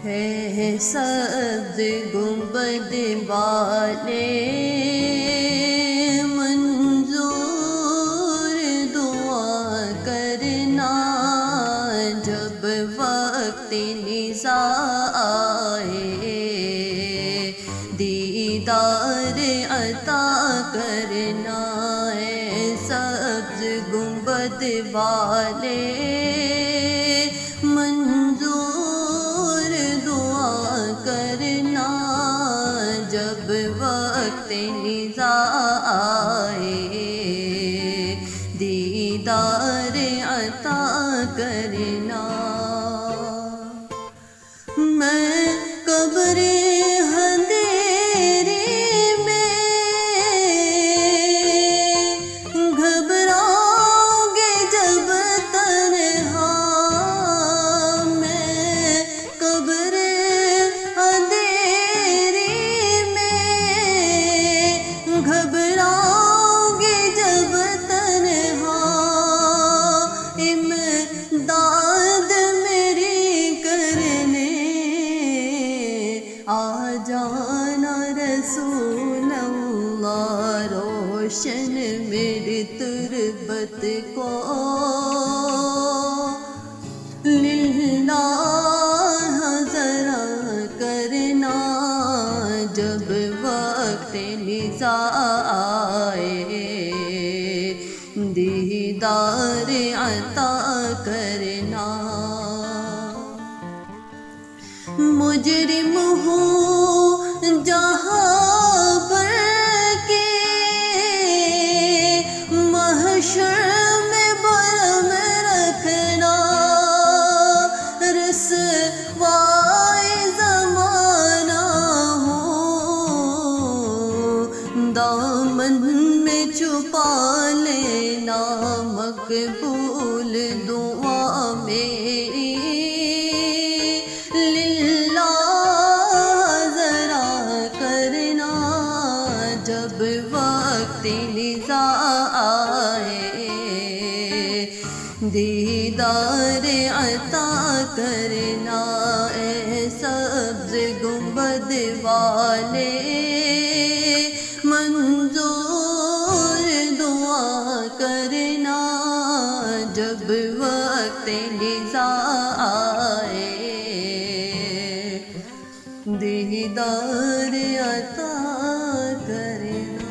ہے سبز گنبد والے منظور دعا کرنا، جب وقت نزاع آئے دیدار عطا کرنا۔ ہے سبز گنبد والے کرنا، جب وقت نزاع آئے دیدار عطا کرنا۔ میں قبر اندھیری میں گھبراؤں گی جب تنہا، میں قبر گھبراؤں گی جب تنہا، امداد میری کرنے آ جانا رسول اللہ، روشن میری تربت کو للہ ذرا کرنا، جب وقت نزاع آئے دیدار عطا کرنا۔ مجرم ہوں جہاں پر کے محشر میں برم رکھنا، رسوائے زمانہ ہوں دامن میں چھپا لینا، مقبول دعا میری للہ ذرا کرنا، جب وقت نزاع آئے دیدار عطا کرنا۔ اے سبز گنبد والے منظور دعا کرنا، جب وقت نزاع آئے دیدار عطا کرنا۔